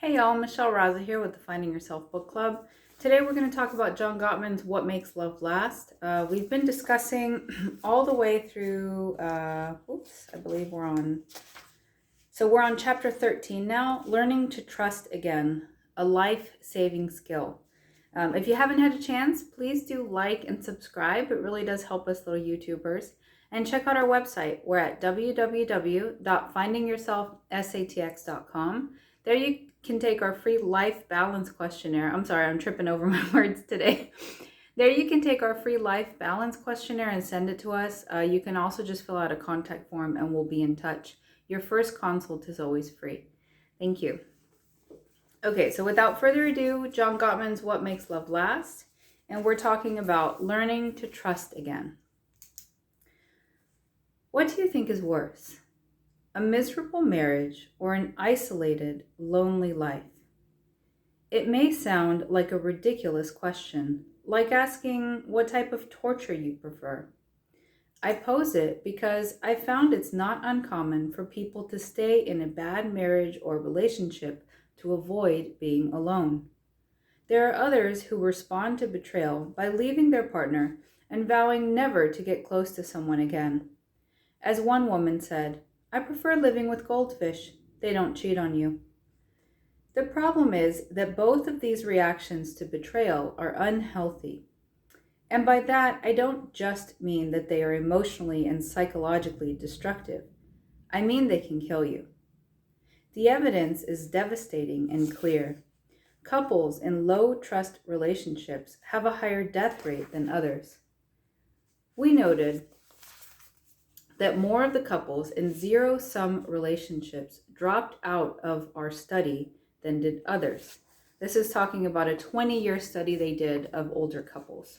Hey y'all, Michelle Raza here with the Finding Yourself Book Club. Today we're going to talk about John Gottman's What Makes Love Last. We've been discussing all the way through, I believe we're on chapter 13 now, Learning to Trust Again, a life-saving skill. If you haven't had a chance, please do like and subscribe. It really does help us little YouTubers. And check out our website. We're at www.findingyourselfsatx.com. There you can take our free life balance questionnaire. I'm sorry, I'm tripping over my words today. There you can take our free life balance questionnaire and send it to us. You can also just fill out a contact form and we'll be in touch. Your first consult is always free. Thank you. Okay, so without further ado, John Gottman's What Makes Love Last, and we're talking about learning to trust again. What do you think is worse? A miserable marriage or an isolated, lonely life? It may sound like a ridiculous question, like asking what type of torture you prefer. I pose it because I found it's not uncommon for people to stay in a bad marriage or relationship to avoid being alone. There are others who respond to betrayal by leaving their partner and vowing never to get close to someone again. As one woman said, "I prefer living with goldfish. They don't cheat on you." The problem is that both of these reactions to betrayal are unhealthy. And by that, I don't just mean that they are emotionally and psychologically destructive. I mean they can kill you. The evidence is devastating and clear. Couples in low-trust relationships have a higher death rate than others. We noted that more of the couples in zero-sum relationships dropped out of our study than did others. This is talking about a 20-year study they did of older couples.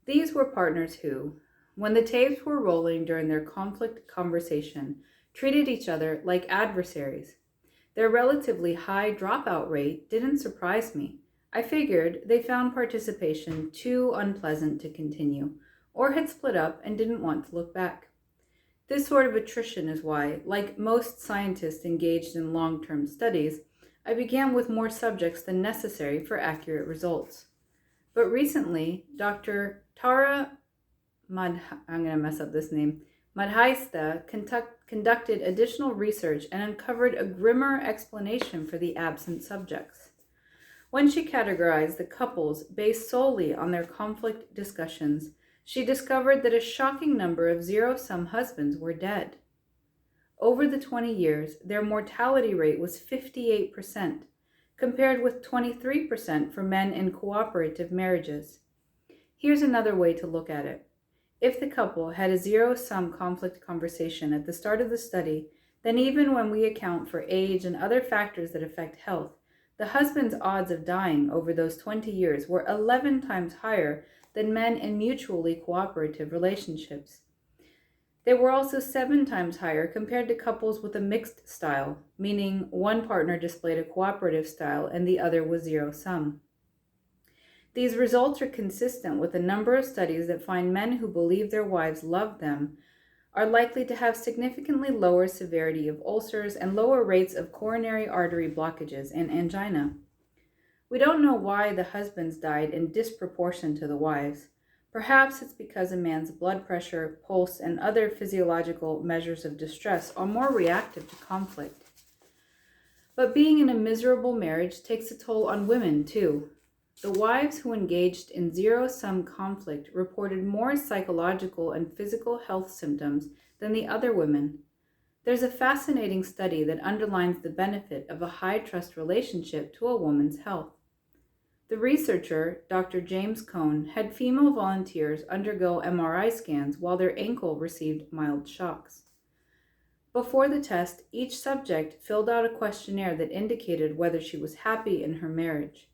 These were partners who, when the tapes were rolling during their conflict conversation, treated each other like adversaries. Their relatively high dropout rate didn't surprise me. I figured they found participation too unpleasant to continue, or had split up and didn't want to look back. This sort of attrition is why, like most scientists engaged in long-term studies, I began with more subjects than necessary for accurate results. But recently, Dr. Tara Madhaista conducted additional research and uncovered a grimmer explanation for the absent subjects. When she categorized the couples based solely on their conflict discussions, she discovered that a shocking number of zero-sum husbands were dead. Over the 20 years, their mortality rate was 58%, compared with 23% for men in cooperative marriages. Here's another way to look at it. If the couple had a zero-sum conflict conversation at the start of the study, then even when we account for age and other factors that affect health, the husband's odds of dying over those 20 years were 11 times higher than men in mutually cooperative relationships. They were also 7 times higher compared to couples with a mixed style, meaning one partner displayed a cooperative style and the other was zero-sum. These results are consistent with a number of studies that find men who believe their wives love them are likely to have significantly lower severity of ulcers and lower rates of coronary artery blockages and angina. We don't know why the husbands died in disproportion to the wives. Perhaps it's because a man's blood pressure, pulse, and other physiological measures of distress are more reactive to conflict. But being in a miserable marriage takes a toll on women, too. The wives who engaged in zero-sum conflict reported more psychological and physical health symptoms than the other women. There's a fascinating study that underlines the benefit of a high-trust relationship to a woman's health. The researcher, Dr. James Cohn, had female volunteers undergo MRI scans while their ankle received mild shocks. Before the test, each subject filled out a questionnaire that indicated whether she was happy in her marriage.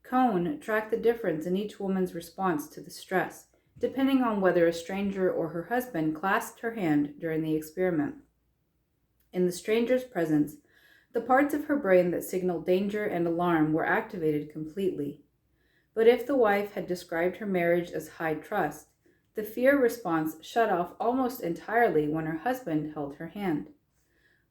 Cohn tracked the difference in each woman's response to the stress, depending on whether a stranger or her husband clasped her hand during the experiment. In the stranger's presence, the parts of her brain that signaled danger and alarm were activated completely. But if the wife had described her marriage as high trust, the fear response shut off almost entirely when her husband held her hand.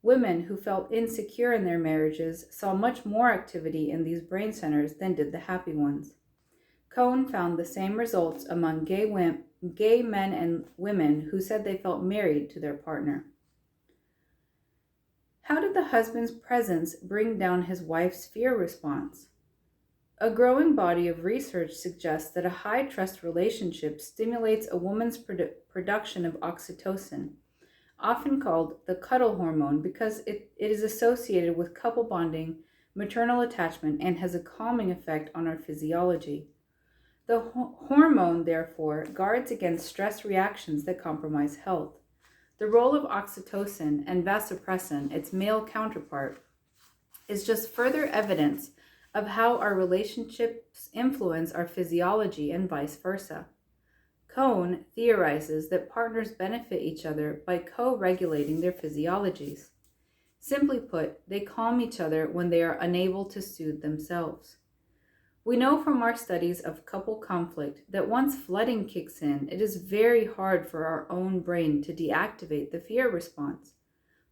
Women who felt insecure in their marriages saw much more activity in these brain centers than did the happy ones. Cohn found the same results among gay men and women who said they felt married to their partner. How did the husband's presence bring down his wife's fear response? A growing body of research suggests that a high trust relationship stimulates a woman's production of oxytocin, often called the cuddle hormone because it is associated with couple bonding, maternal attachment, and has a calming effect on our physiology. The hormone, therefore, guards against stress reactions that compromise health. The role of oxytocin and vasopressin, its male counterpart, is just further evidence of how our relationships influence our physiology and vice versa. Cohn theorizes that partners benefit each other by co-regulating their physiologies. Simply put, they calm each other when they are unable to soothe themselves. We know from our studies of couple conflict that once flooding kicks in, it is very hard for our own brain to deactivate the fear response.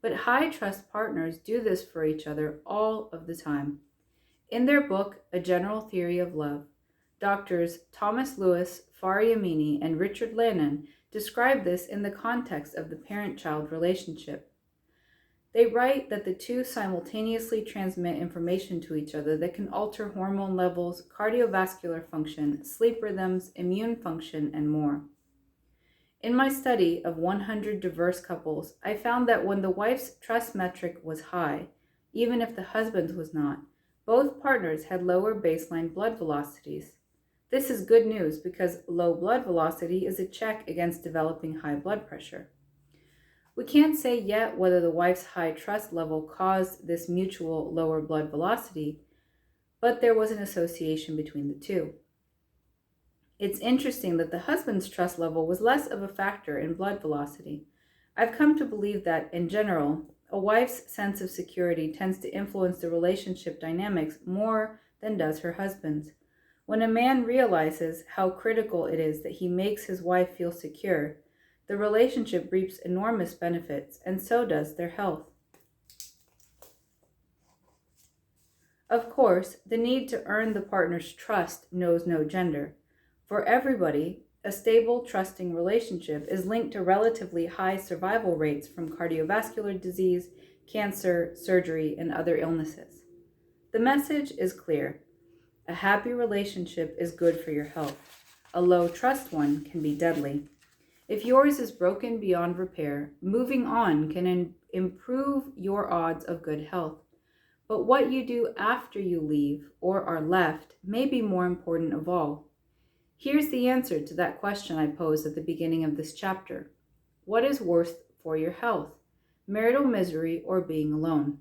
But high trust partners do this for each other all of the time. In their book, A General Theory of Love, Doctors Thomas Lewis, Fari Amini, and Richard Lannon describe this in the context of the parent-child relationship. They write that the two simultaneously transmit information to each other that can alter hormone levels, cardiovascular function, sleep rhythms, immune function, and more. In my study of 100 diverse couples, I found that when the wife's trust metric was high, even if the husband's was not, both partners had lower baseline blood velocities. This is good news because low blood velocity is a check against developing high blood pressure. We can't say yet whether the wife's high trust level caused this mutual lower blood velocity, but there was an association between the two. It's interesting that the husband's trust level was less of a factor in blood velocity. I've come to believe that, in general, a wife's sense of security tends to influence the relationship dynamics more than does her husband's. When a man realizes how critical it is that he makes his wife feel secure, the relationship reaps enormous benefits, and so does their health. Of course, the need to earn the partner's trust knows no gender. For everybody, a stable, trusting relationship is linked to relatively high survival rates from cardiovascular disease, cancer, surgery, and other illnesses. The message is clear. A happy relationship is good for your health. A low trust one can be deadly. If yours is broken beyond repair, moving on can improve your odds of good health. But what you do after you leave or are left may be more important of all. Here's the answer to that question I posed at the beginning of this chapter. What is worse for your health, marital misery or being alone?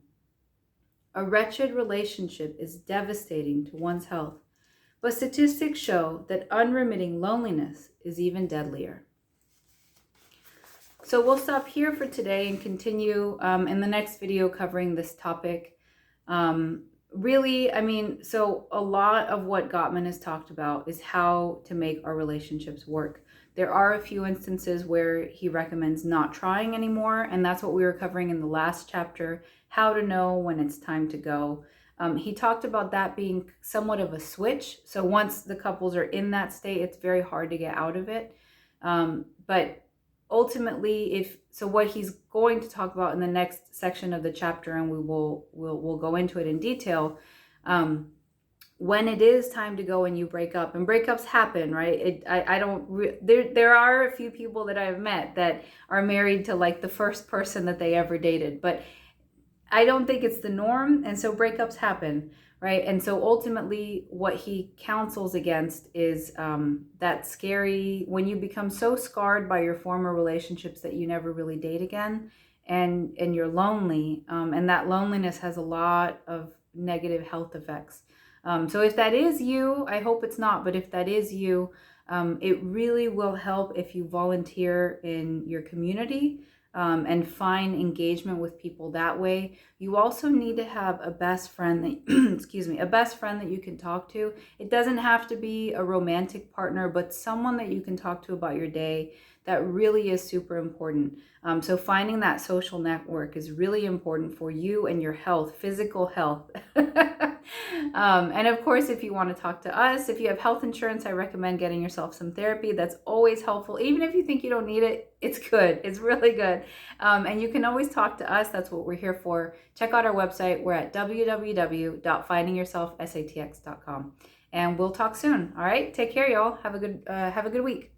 A wretched relationship is devastating to one's health, but statistics show that unremitting loneliness is even deadlier. So we'll stop here for today and continue in the next video covering this topic. So a lot of what Gottman has talked about is how to make our relationships work. There are a few instances where he recommends not trying anymore, and that's what we were covering in the last chapter, how to know when it's time to go. He talked about that being somewhat of a switch. So once the couples are in that state, it's very hard to get out of it. But ultimately, what he's going to talk about in the next section of the chapter, and we'll go into it in detail, when it is time to go and you break up, and breakups happen, right? There are a few people that I've met that are married to like the first person that they ever dated, but I don't think it's the norm, and so breakups happen, right? And so ultimately what he counsels against is that scary, when you become so scarred by your former relationships that you never really date again, and you're lonely, and that loneliness has a lot of negative health effects. So if that is you, I hope it's not, but if that is you, it really will help if you volunteer in your community, and find engagement with people that way. You also need to have a best friend that, a best friend that you can talk to. It doesn't have to be a romantic partner, but someone that you can talk to about your day, that really is super important. So finding that social network is really important for you and your health, physical health. And of course, if you want to talk to us, if you have health insurance, I recommend getting yourself some therapy. That's always helpful. Even if you think you don't need it, it's good. It's really good. And you can always talk to us. That's what we're here for. Check out our website. We're at www.findingyourselfsatx.com. And we'll talk soon. All right. Take care, y'all. Have a good week.